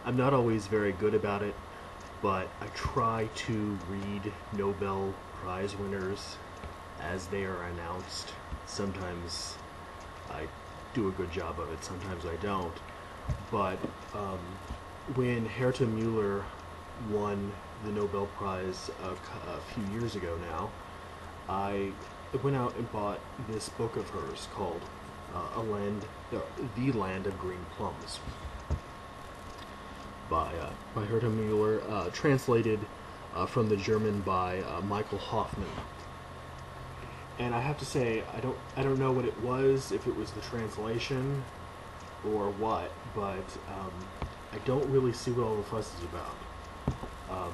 I'm not always very good about it, but I try to read Nobel Prize winners as they are announced. Sometimes I do a good job of it, sometimes I don't. But um, when Herta Muller won the Nobel Prize a few years ago now, I went out and bought this book of hers called The Land of Green Plums by Hurta Muller, translated from the German by Michael Hoffman. And I have to say, I don't know what it was, if it was the translation or what, but I don't really see what all the fuss is about. Um,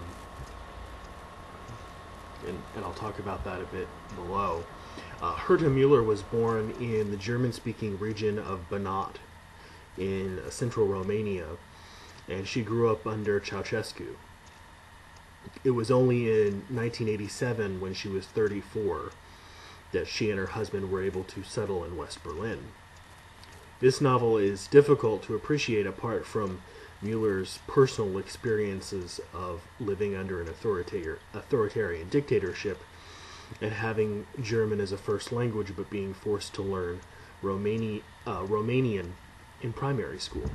and I'll talk about that a bit below. Herta Muller was born in the German-speaking region of Banat in central Romania, and she grew up under Ceausescu. It was only in 1987, when she was 34, that she and her husband were able to settle in West Berlin. This novel is difficult to appreciate apart from Muller's personal experiences of living under an authoritarian dictatorship and having German as a first language but being forced to learn Romanian in primary school.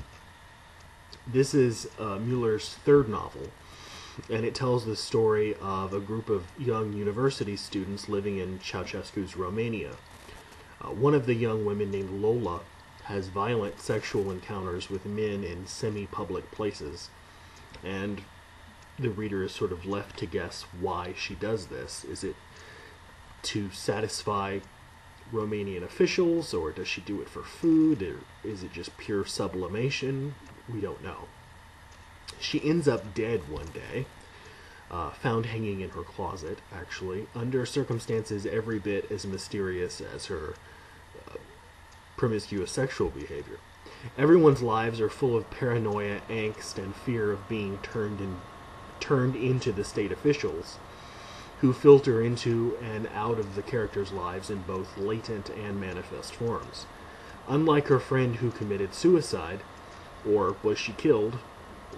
This is Muller's third novel, and it tells the story of a group of young university students living in Ceausescu's Romania. One of the young women, named Lola, has violent sexual encounters with men in semi-public places, and the reader is sort of left to guess why she does this. Is it to satisfy Romanian officials, or does she do it for food, or is it just pure sublimation? We don't know. She ends up dead one day, found hanging in her closet, actually, under circumstances every bit as mysterious as her promiscuous sexual behavior. Everyone's lives are full of paranoia, angst, and fear of being turned into the state officials, who filter into and out of the characters' lives in both latent and manifest forms. Unlike her friend who committed suicide, or was she killed?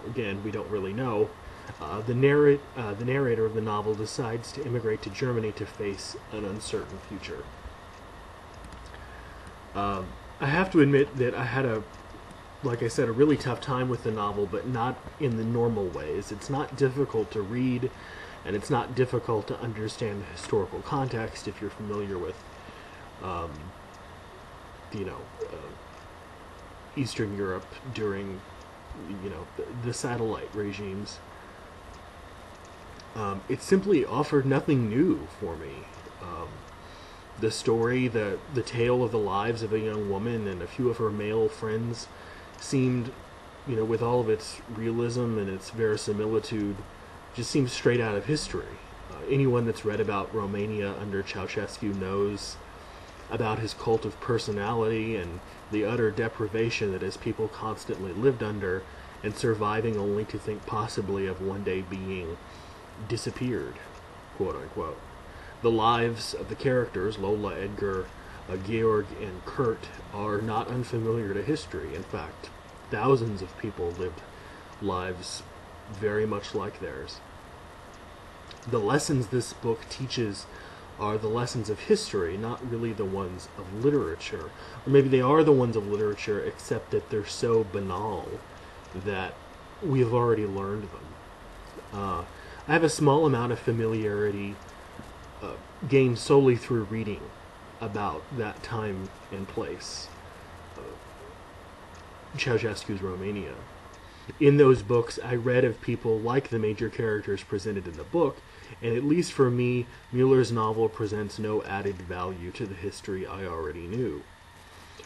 Again, we don't really know. The narrator of the novel decides to immigrate to Germany to face an uncertain future. I have to admit that I had like I said, a really tough time with the novel, but not in the normal ways. It's not difficult to read, and it's not difficult to understand the historical context if you're familiar with, um, you know, Eastern Europe during, the satellite regimes. It simply offered nothing new for me. The story, the tale of the lives of a young woman and a few of her male friends seemed, with all of its realism and its verisimilitude, just seems straight out of history. Anyone that's read about Romania under Ceausescu knows about his cult of personality and the utter deprivation that his people constantly lived under, and surviving only to think possibly of one day being disappeared, quote unquote. The lives of the characters, Lola, Edgar, Georg, and Kurt, are not unfamiliar to history. In fact, thousands of people lived lives very much like theirs. The lessons this book teaches are the lessons of history, not really the ones of literature. Or maybe they are the ones of literature, except that they're so banal that we have already learned them. I have a small amount of familiarity gained solely through reading about that time and place, Ceausescu's Romania. In those books, I read of people like the major characters presented in the book, and at least for me, Muller's novel presents no added value to the history I already knew.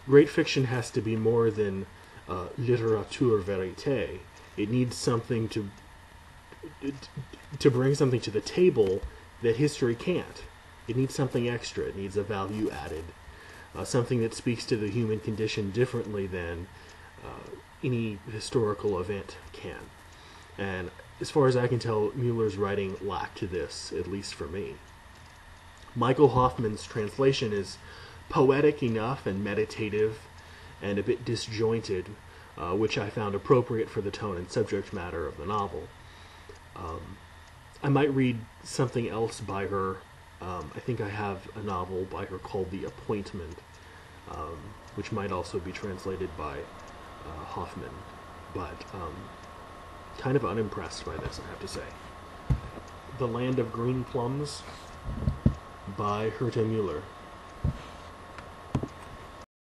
Great fiction has to be more than littérature vérité. It needs something to bring something to the table that history can't. It needs something extra. It needs a value added, something that speaks to the human condition differently than any historical event can. And as far as I can tell, Muller's writing lacked this, at least for me. Michael Hoffman's translation is poetic enough and meditative and a bit disjointed, which I found appropriate for the tone and subject matter of the novel. I might read something else by her. I think I have a novel by her called The Appointment, which might also be translated by Hoffman, but kind of unimpressed by this, I have to say. The Land of Green Plums by Hurta Muller.